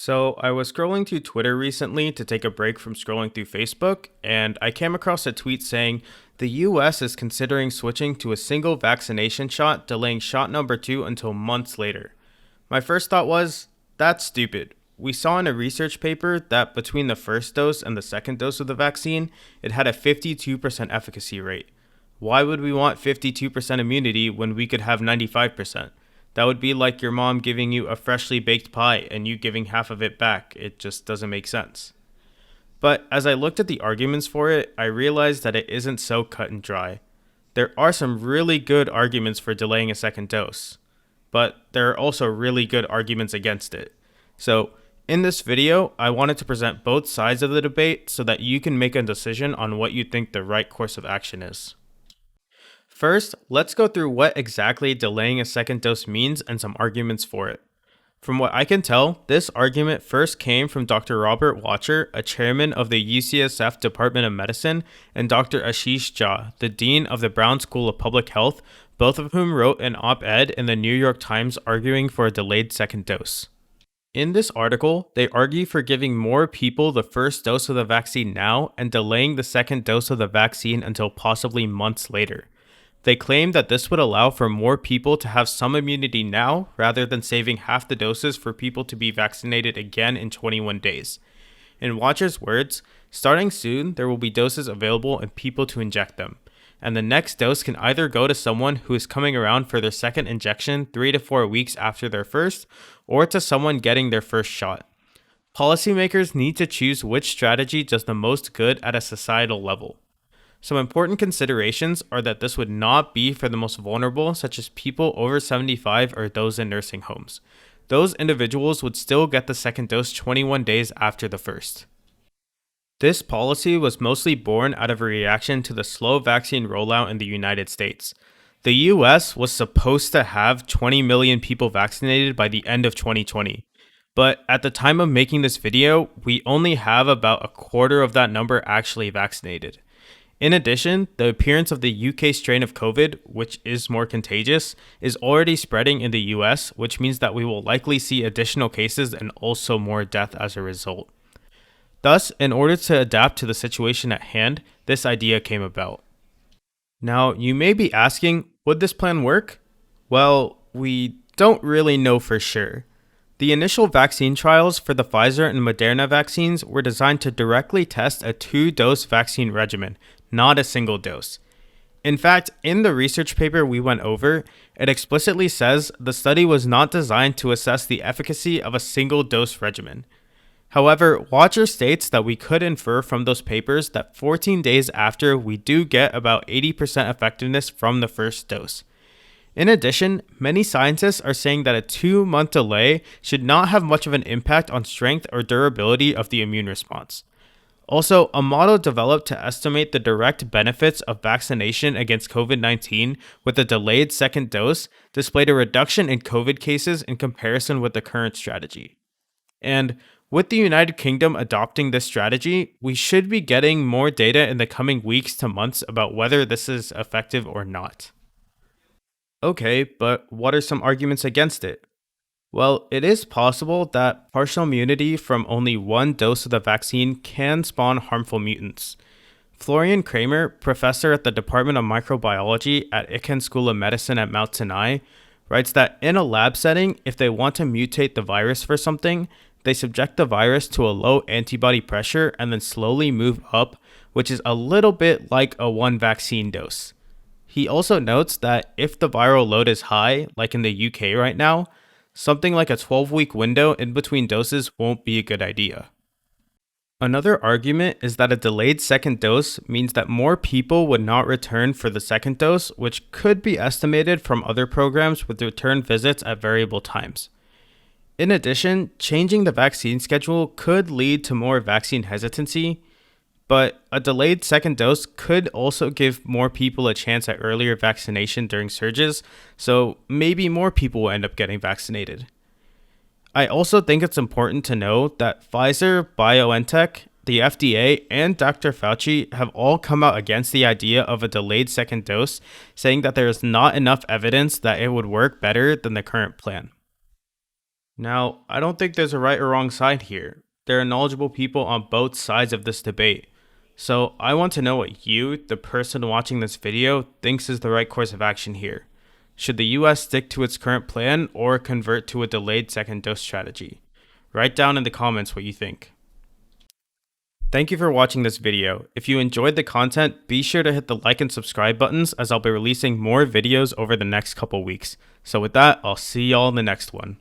So, I was scrolling through Twitter recently to take a break from scrolling through Facebook, and I came across a tweet saying the US is considering switching to a single vaccination shot, delaying shot number 2 until months later. My first thought was, that's stupid. We saw in a research paper that between the first dose and the second dose of the vaccine, it had a 52% efficacy rate. Why would we want 52% immunity when we could have 95%? That would be like your mom giving you a freshly baked pie and you giving half of it back. It just doesn't make sense. But as I looked at the arguments for it, I realized that it isn't so cut and dry. There are some really good arguments for delaying a second dose, but there are also really good arguments against it. So, in this video, I wanted to present both sides of the debate so that you can make a decision on what you think the right course of action is. First, let's go through what exactly delaying a second dose means and some arguments for it. From what I can tell, this argument first came from Dr. Robert Watcher, a chairman of the UCSF Department of Medicine, and Dr. Ashish Jha, the dean of the Brown School of Public Health, both of whom wrote an op-ed in the New York Times arguing for a delayed second dose. In this article, they argue for giving more people the first dose of the vaccine now and delaying the second dose of the vaccine until possibly months later. They claim that this would allow for more people to have some immunity now rather than saving half the doses for people to be vaccinated again in 21 days. In Watcher's words, starting soon, there will be doses available and people to inject them. And the next dose can either go to someone who is coming around for their second injection 3 to 4 weeks after their first, or to someone getting their first shot. Policymakers need to choose which strategy does the most good at a societal level. Some important considerations are that this would not be for the most vulnerable, such as people over 75 or those in nursing homes. Those individuals would still get the second dose 21 days after the first. This policy was mostly born out of a reaction to the slow vaccine rollout in the United States. The US was supposed to have 20 million people vaccinated by the end of 2020. But at the time of making this video, we only have about a quarter of that number actually vaccinated. In addition, the appearance of the UK strain of COVID, which is more contagious, is already spreading in the US, which means that we will likely see additional cases and also more death as a result. Thus, in order to adapt to the situation at hand, this idea came about. Now, you may be asking, would this plan work? Well, we don't really know for sure. The initial vaccine trials for the Pfizer and Moderna vaccines were designed to directly test a 2-dose vaccine regimen, not a single dose. In fact, in the research paper we went over, it explicitly says the study was not designed to assess the efficacy of a single dose regimen. However, Watcher states that we could infer from those papers that 14 days after we do get about 80% effectiveness from the first dose. In addition, many scientists are saying that a 2-month delay should not have much of an impact on strength or durability of the immune response. Also, a model developed to estimate the direct benefits of vaccination against COVID-19 with a delayed second dose displayed a reduction in COVID cases in comparison with the current strategy. And with the United Kingdom adopting this strategy, we should be getting more data in the coming weeks to months about whether this is effective or not. Okay, but what are some arguments against it? Well, it is possible that partial immunity from only one dose of the vaccine can spawn harmful mutants. Florian Kramer, professor at the Department of Microbiology at Icahn School of Medicine at Mount Sinai, writes that in a lab setting, if they want to mutate the virus for something, they subject the virus to a low antibody pressure and then slowly move up, which is a little bit like a one vaccine dose. He also notes that if the viral load is high, like in the UK right now, something like a 12-week window in between doses won't be a good idea. Another argument is that a delayed second dose means that more people would not return for the second dose, which could be estimated from other programs with return visits at variable times. In addition, changing the vaccine schedule could lead to more vaccine hesitancy, but a delayed second dose could also give more people a chance at earlier vaccination during surges, so maybe more people will end up getting vaccinated. I also think it's important to know that Pfizer, BioNTech, the FDA, and Dr. Fauci have all come out against the idea of a delayed second dose, saying that there is not enough evidence that it would work better than the current plan. Now, I don't think there's a right or wrong side here. There are knowledgeable people on both sides of this debate. So I want to know what you, the person watching this video, thinks is the right course of action here. Should the US stick to its current plan or convert to a delayed second dose strategy? Write down in the comments what you think. Thank you for watching this video. If you enjoyed the content, be sure to hit the like and subscribe buttons as I'll be releasing more videos over the next couple weeks. So with that, I'll see y'all in the next one.